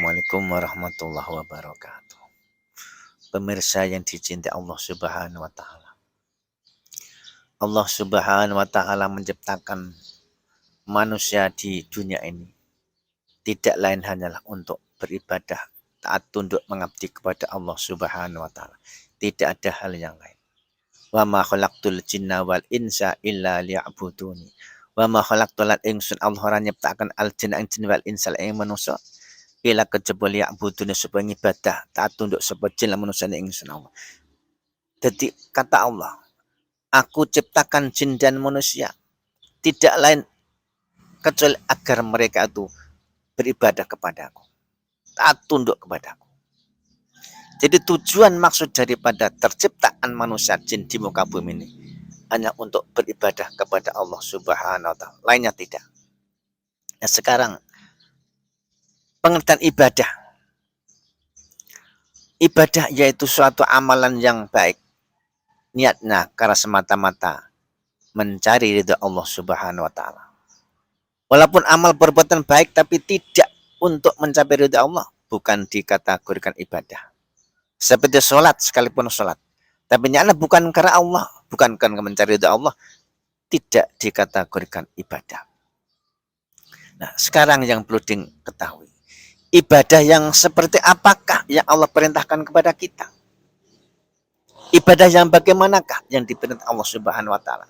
Assalamualaikum warahmatullahi wabarakatuh. Pemirsa yang dicintai Allah Subhanahu wa taala. Allah Subhanahu wa taala menciptakan manusia di dunia ini tidak lain hanyalah untuk beribadah, taat tunduk mengabdi kepada Allah Subhanahu wa taala. Tidak ada hal yang lain. Wa ma khalaqtul jinna wal insa illa liya'buduni. Wa ma khalaqtul insa Allah ora nyiptakan al jinna wal insa ing manusia ila kejebul ya'buduni supaya ibadah taat tunduk sapa jin lan manusia ing ingsun Allah. Jadi kata Allah, aku ciptakan jin dan manusia tidak lain kecuali agar mereka itu beribadah kepadaku, taat tunduk kepadaku. Jadi tujuan maksud daripada terciptaan manusia jin di muka bumi ini hanya untuk beribadah kepada Allah Subhanahu wa taala, lainnya tidak. Nah, sekarang pengertian ibadah. Ibadah yaitu suatu amalan yang baik. Niatnya karena semata-mata mencari ridha Allah Subhanahu wa taala. Walaupun amal perbuatan baik tapi tidak untuk mencapai ridha Allah, bukan dikategorikan ibadah. Seperti sholat, sekalipun sholat. Tapi niatnya bukan karena Allah, bukan karena mencari ridha Allah, tidak dikategorikan ibadah. Nah, sekarang yang perlu diketahui. Ibadah yang seperti apakah yang Allah perintahkan kepada kita? Ibadah yang bagaimanakah yang diperintah Allah Subhanahu wa taala?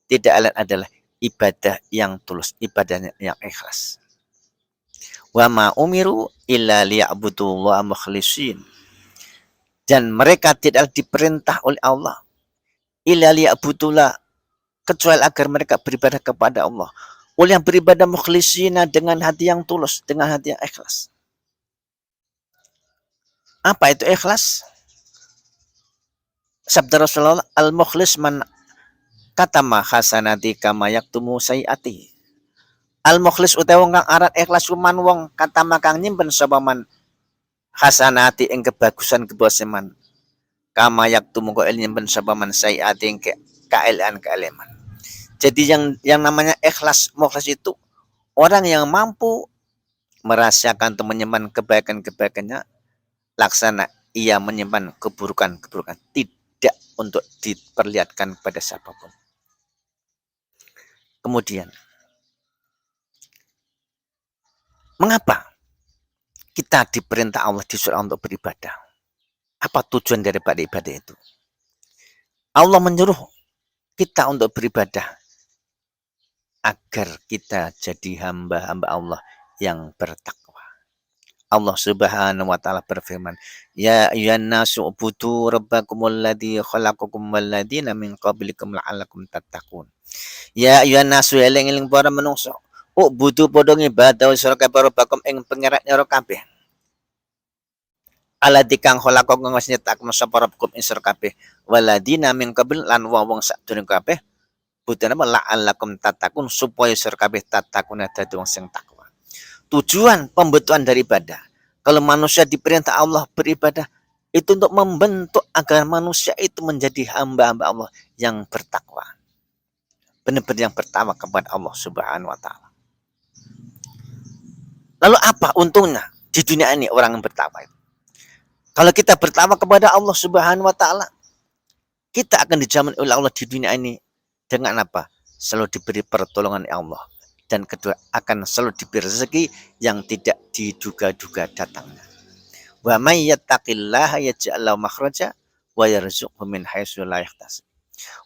Tidak lain adalah ibadah yang tulus, ibadah yang ikhlas. Wa ma umiru illa liya'budullaha mukhlishin. Dan mereka tidak diperintah oleh Allah illa liya'budullah kecuali agar mereka beribadah kepada Allah. Oleh yang beribadah mukhlishina dengan hati yang tulus, dengan hati yang ikhlas. Apa itu ikhlas? Sabda Rasulullah, al-mukhlis man katama hasanati kama yaktumu sayiati. Al-mukhlis utawa wong kang aran ikhlas kuman wong katama kang nyimpen sapa man hasanati ing kebagusan man. Kama yaktumu kok nyimpen sapa man sayiati ing keeleman. Jadi yang namanya ikhlas, mukhlis itu orang yang mampu merahasiakan atau menyimpan kebaikan-kebaikannya, laksana ia menyimpan keburukan-keburukan, tidak untuk diperlihatkan pada siapapun. Kemudian, mengapa kita diperintah Allah disuruh untuk beribadah? Apa tujuan daripada ibadah itu? Allah menyuruh kita untuk beribadah agar kita jadi hamba-hamba Allah yang bertakwa. Allah Subhanahu wa taala berfirman, "Ya ayyuhan nasu ubudu rabbakumul ladzi khalaqakum wal ladzina min qablikum la'allakum tattaqun." Ya ayyuhan nasu eling-eling para manungsa, ubudu padha ngibadah sira kabeh rabbakum ing pangeran nyira kabeh. Alladzi kang khalaqakum wis nyiptaken sapa rabbakum ing sira kabeh, wal ladzina min qabl lan wong sadurunge kabeh, budana la'allakum tattaqun supaya sira kabeh tattaquna dadi wong sing takwa. Tujuan pembentukan dari ibadah. Kalau manusia diperintah Allah beribadah, itu untuk membentuk agar manusia itu menjadi hamba-hamba Allah yang bertakwa. Benar-benar yang bertakwa kepada Allah Subhanahu wa taala. Lalu apa untungnya di dunia ini orang yang bertakwa itu? Kalau kita bertakwa kepada Allah Subhanahu wa taala, kita akan dijamin oleh Allah di dunia ini dengan apa? Selalu diberi pertolongan Allah. Dan kedua akan selalu diberi rezeki yang tidak diduga-duga datangnya. Wa may yattaqillaha yaj'al lahu makhraja wa yarzuqhu min haitsu la yahtasib.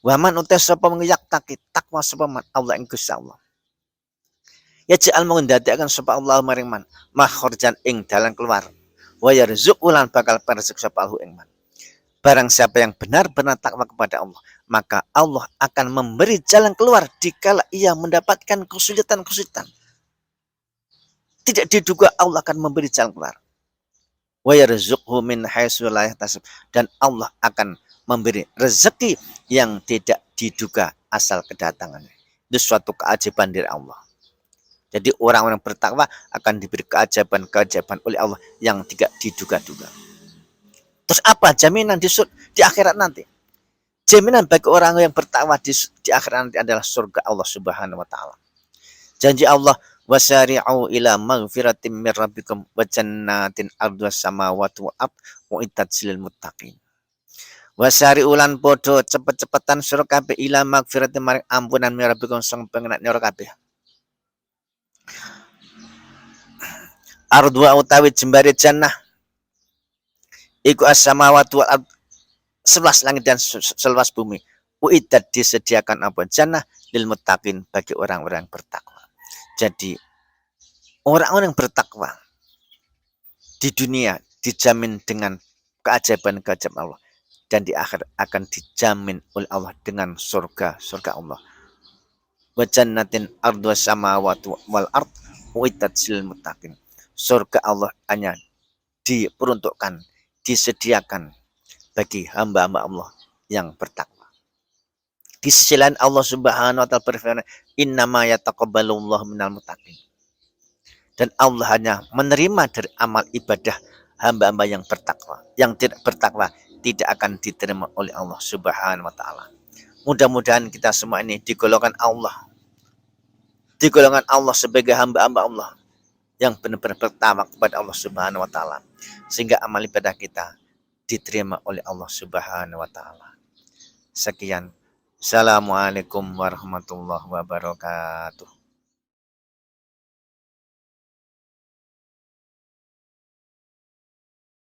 Wa man utasapa yattaqi takwa sapa man Allah ing Gusti Allah. Yaj'al mengdadekaken sapa Allah maring man makhrajan ing dalan keluar. Wa yarzuqhu lan bakal rezeki sapa Allah ing man. Barang siapa yang benar-benar takwa kepada Allah, maka Allah akan memberi jalan keluar dikala ia mendapatkan kesulitan-kesulitan. Tidak diduga Allah akan memberi jalan keluar. Wa yarzuqhu min haitsu la yahtasib, dan Allah akan memberi rezeki yang tidak diduga asal kedatangannya. Itu suatu keajaiban dari Allah. Jadi orang-orang bertakwa akan diberi keajaiban-keajaiban oleh Allah yang tidak diduga-duga. Terus apa jaminan di akhirat nanti? Jaminan bagi orang yang bertakwa di akhirat nanti adalah surga Allah Subhanahu wa taala. Janji Allah, Wasari'u ila maghfiratin mir rabbikum wa jannatin ardhas samawati wal ard uiddat lil muttaqin. Wasari ulan podo cepet-cepetan sira kabeh ila maghfiratin maring ampunan mir rabbikum sang pengenak nyira kabeh. Ardwa utawi jembare jannah iku as-samawati wal ard, seluas langit dan seluas bumi. Uiddat disediakan apa jannah lil muttaqin bagi orang-orang bertakwa. Jadi orang-orang yang bertakwa di dunia dijamin dengan keajaiban-keajaiban Allah, dan di akhir akan dijamin oleh Allah dengan surga Allah. Wa jannatin ardhas samawati wal ard uiddat lil muttaqin. Surga Allah hanya diperuntukkan, disediakan bagi hamba-hamba Allah yang bertakwa. Di sisi lain Allah Subhanahu wa taala berfirman, "Innama yataqabbalullahu minal muttaqin." Dan Allah hanya menerima dari amal ibadah hamba-hamba yang bertakwa. Yang tidak bertakwa tidak akan diterima oleh Allah Subhanahu wa taala. Mudah-mudahan kita semua ini digolongkan Allah. Digolongkan Allah sebagai hamba-hamba Allah yang benar-benar bertakwa kepada Allah Subhanahu wa taala, sehingga amal ibadah kita diterima oleh Allah Subhanahu wa taala. Sekian. Assalamualaikum warahmatullahi wabarakatuh.